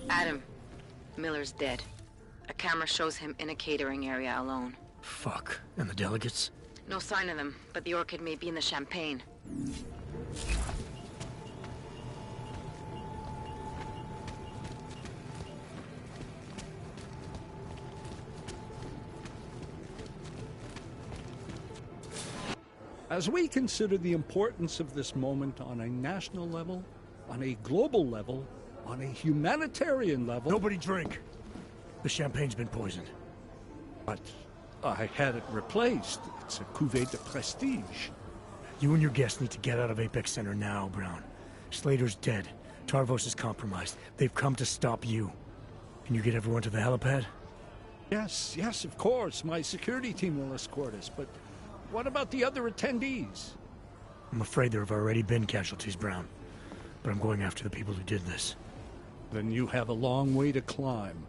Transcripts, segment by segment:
Adam, Miller's dead. A camera shows him in a catering area alone. Fuck. And the delegates? No sign of them, but the orchid may be in the champagne. As we consider the importance of this moment on a national level, on a global level, on a humanitarian level... Nobody drink! The champagne's been poisoned. But I had it replaced. It's a cuvée de prestige. You and your guests need to get out of Apex Center now, Brown. Slater's dead. Tarvos is compromised. They've come to stop you. Can you get everyone to the helipad? Yes, of course. My security team will escort us, but what about the other attendees? I'm afraid there have already been casualties, Brown. But I'm going after the people who did this. Then you have a long way to climb.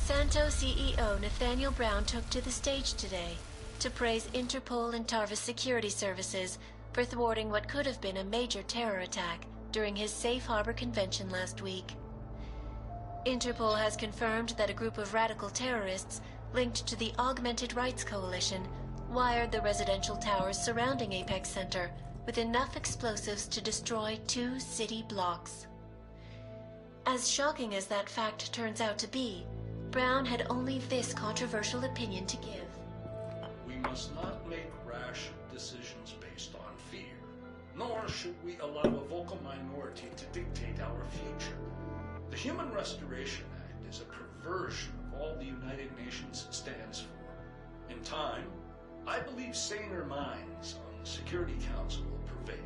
Santo CEO Nathaniel Brown took to the stage today to praise Interpol and Tarvis security services for thwarting what could have been a major terror attack during his Safe Harbor convention last week. Interpol has confirmed that a group of radical terrorists linked to the Augmented Rights Coalition wired the residential towers surrounding Apex Center with enough explosives to destroy 2 city blocks. As shocking as that fact turns out to be, Brown had only this controversial opinion to give. We must not make rash decisions based on fear, nor should we allow a vocal minority to dictate our future. The Human Restoration Act is a perversion of all the United Nations stands for. In time, I believe saner minds on the Security Council will prevail.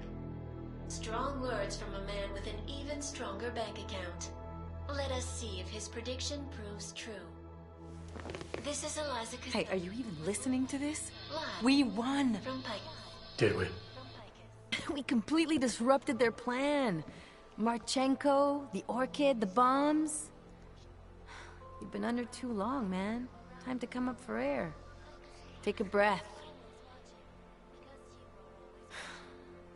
Strong words from a man with an even stronger bank account. Let us see if his prediction proves true. This is Eliza Costello. Hey, are you even listening to this? Live We won! from Pike. Did we? We completely disrupted their plan. Marchenko, the Orchid, the bombs. You've been under too long, man. Time to come up for air. Take a breath.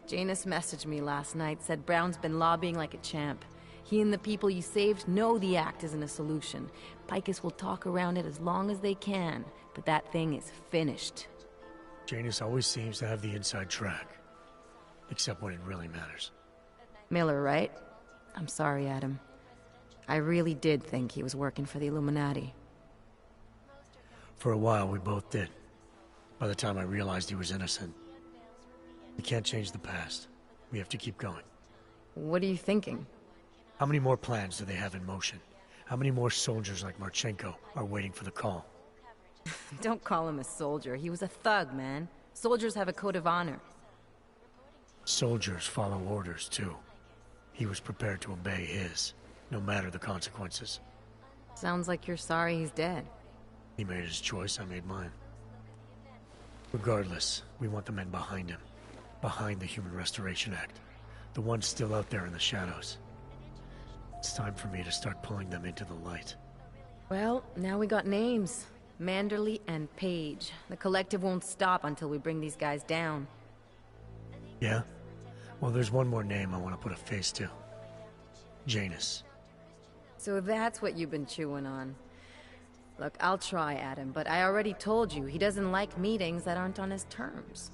Janus messaged me last night, said Brown's been lobbying like a champ. He and the people you saved know the act isn't a solution. Picus will talk around it as long as they can, but that thing is finished. Janus always seems to have the inside track. Except when it really matters. Miller, right? I'm sorry, Adam. I really did think he was working for the Illuminati. For a while, we both did. By the time I realized he was innocent. We can't change the past. We have to keep going. What are you thinking? How many more plans do they have in motion? How many more soldiers like Marchenko are waiting for the call? Don't call him a soldier. He was a thug, man. Soldiers have a code of honor. Soldiers follow orders, too. He was prepared to obey his, no matter the consequences. Sounds like you're sorry he's dead. He made his choice, I made mine. Regardless, we want the men behind him. Behind the Human Restoration Act. The ones still out there in the shadows. It's time for me to start pulling them into the light. Well, now we got names. Manderley and Page. The collective won't stop until we bring these guys down. Yeah? Well, there's one more name I want to put a face to. Janus. So that's what you've been chewing on. Look, I'll try, Adam, but I already told you he doesn't like meetings that aren't on his terms.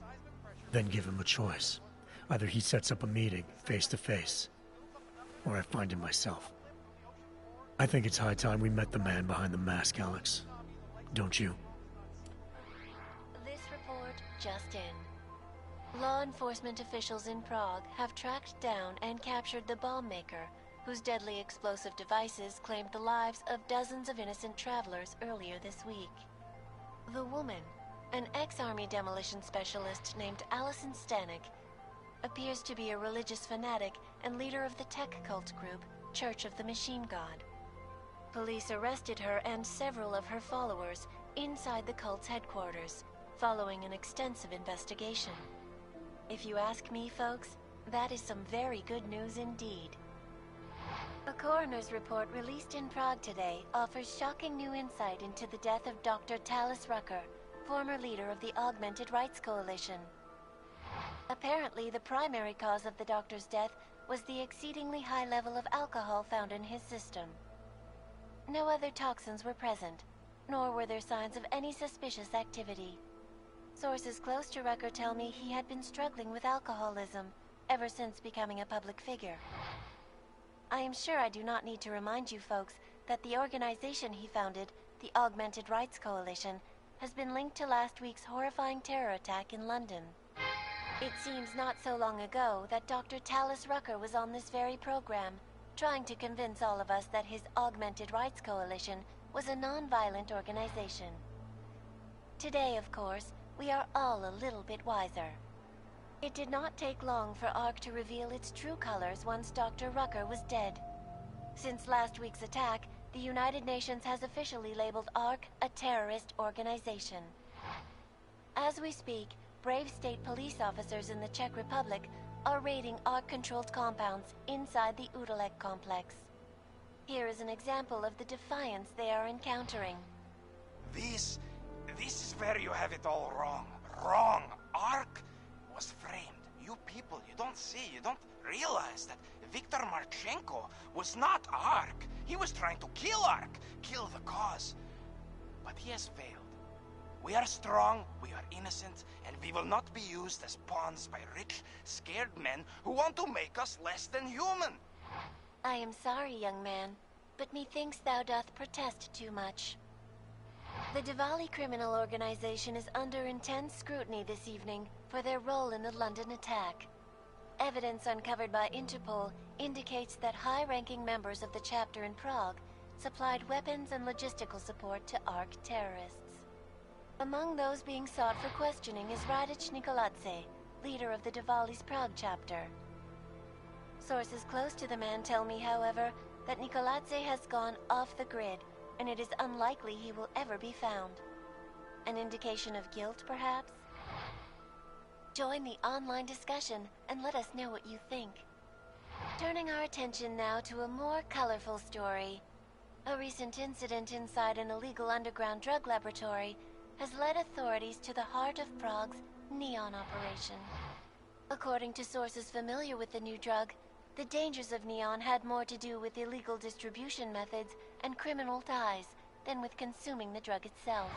Then give him a choice. Either he sets up a meeting, face to face, or I find him myself. I think it's high time we met the man behind the mask, Alex. Don't you? This report just in. Law enforcement officials in Prague have tracked down and captured the bomb maker, whose deadly explosive devices claimed the lives of dozens of innocent travelers earlier this week. The woman, an ex-army demolition specialist named Allison Stanek, appears to be a religious fanatic and leader of the tech cult group, Church of the Machine God. Police arrested her and several of her followers inside the cult's headquarters, following an extensive investigation. If you ask me, folks, that is some very good news indeed. A coroner's report released in Prague today offers shocking new insight into the death of Dr. Talis Rucker, former leader of the Augmented Rights Coalition. Apparently, the primary cause of the doctor's death was the exceedingly high level of alcohol found in his system. No other toxins were present, nor were there signs of any suspicious activity. Sources close to Rucker tell me he had been struggling with alcoholism ever since becoming a public figure. I am sure I do not need to remind you folks that the organization he founded, the Augmented Rights Coalition, has been linked to last week's horrifying terror attack in London. It seems not so long ago that Dr. Talis Rucker was on this very program, trying to convince all of us that his Augmented Rights Coalition was a non-violent organization. Today, of course, we are all a little bit wiser. It did not take long for ARC to reveal its true colors once Dr. Rucker was dead. Since last week's attack, the United Nations has officially labeled ARC a terrorist organization. As we speak, brave state police officers in the Czech Republic are raiding ARC-controlled compounds inside the Udalek complex. Here is an example of the defiance they are encountering. This is where you have it all wrong. Wrong. ARC was framed. You people, you don't see, you don't realize that Viktor Marchenko was not ARC. He was trying to kill ARC, kill the cause. But he has failed. We are strong, we are innocent, and we will not be used as pawns by rich, scared men who want to make us less than human. I am sorry, young man, but methinks thou doth protest too much. The Diwali criminal organization is under intense scrutiny this evening for their role in the London attack. Evidence uncovered by Interpol indicates that high-ranking members of the chapter in Prague supplied weapons and logistical support to ARC terrorists. Among those being sought for questioning is Radic Nikoladze, leader of the Diwali's Prague chapter. Sources close to the man tell me, however, that Nikoladze has gone off the grid, and it is unlikely he will ever be found. An indication of guilt, perhaps? Join the online discussion and let us know what you think. Turning our attention now to a more colorful story. A recent incident inside an illegal underground drug laboratory has led authorities to the heart of Prague's Neon operation. According to sources familiar with the new drug, the dangers of Neon had more to do with illegal distribution methods and criminal ties than with consuming the drug itself.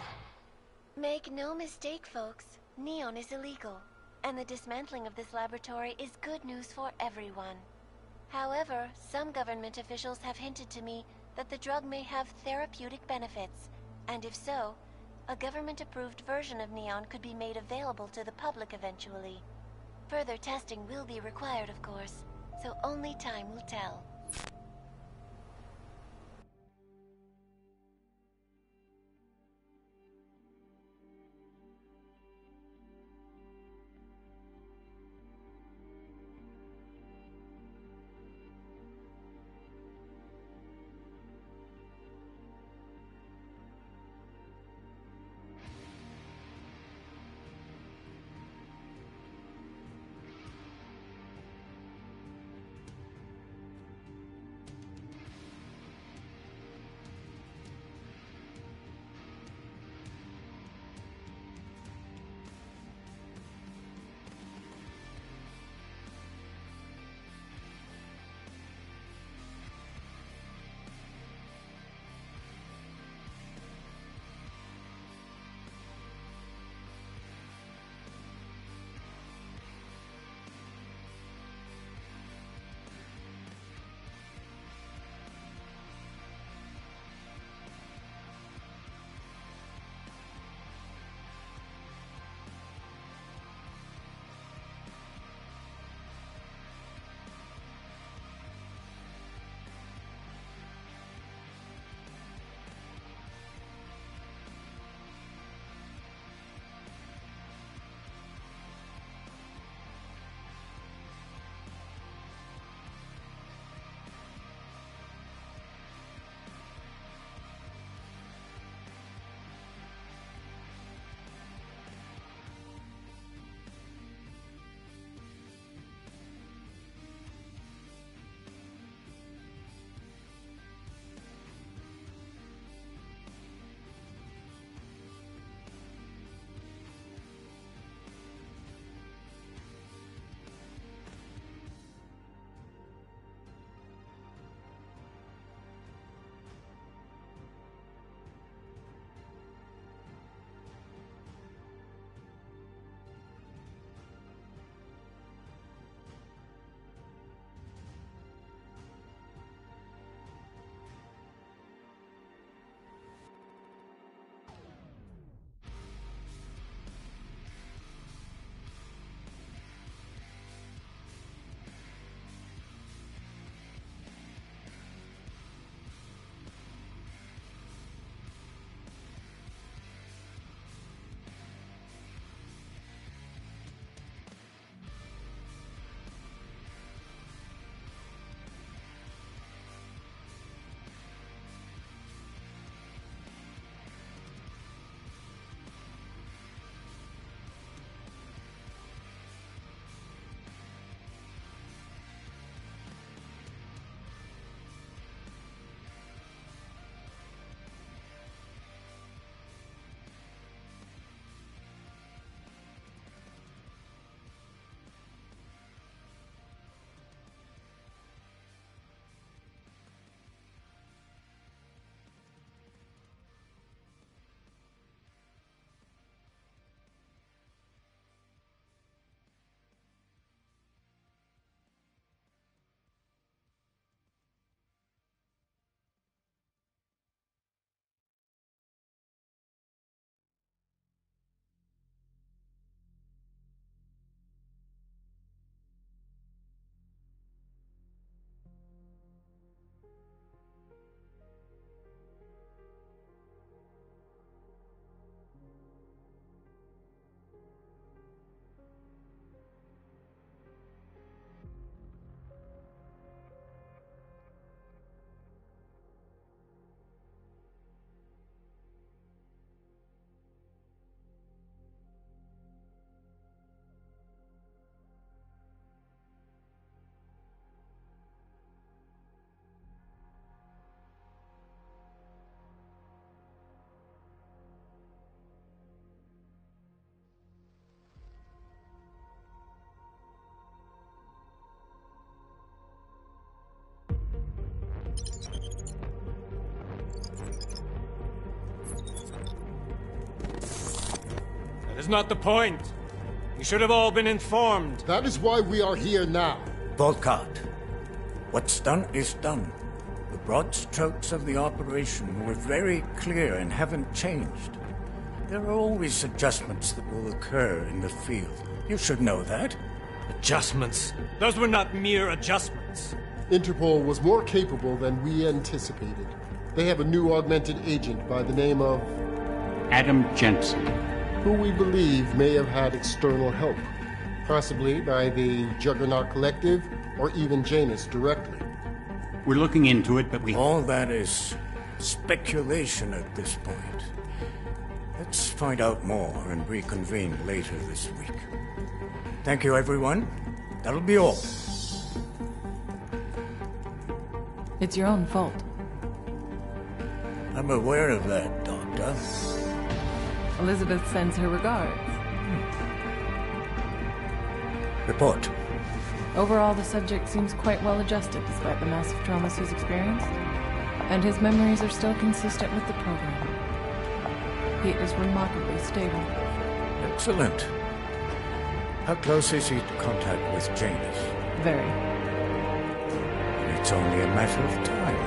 Make no mistake, folks, Neon is illegal, and the dismantling of this laboratory is good news for everyone. However, some government officials have hinted to me that the drug may have therapeutic benefits, and if so, a government-approved version of Neon could be made available to the public eventually. Further testing will be required, of course, so only time will tell. is not the point. You should have all been informed. That is why we are here now. Volkart, what's done is done. The broad strokes of the operation were very clear and haven't changed. There are always adjustments that will occur in the field. You should know that. Adjustments? Those were not mere adjustments. Interpol was more capable than we anticipated. They have a new augmented agent by the name of... Adam Jensen. Who we believe may have had external help. Possibly by the Juggernaut Collective, or even Janus directly. We're looking into it, but we... All that is speculation at this point. Let's find out more and reconvene later this week. Thank you, everyone. That'll be all. It's your own fault. I'm aware of that, Doctor. Elizabeth sends her regards. Report. Overall, the subject seems quite well adjusted despite the massive traumas he's experienced. And his memories are still consistent with the program. He is remarkably stable. Excellent. How close is he to contact with Janus? Very. It's only a matter of time.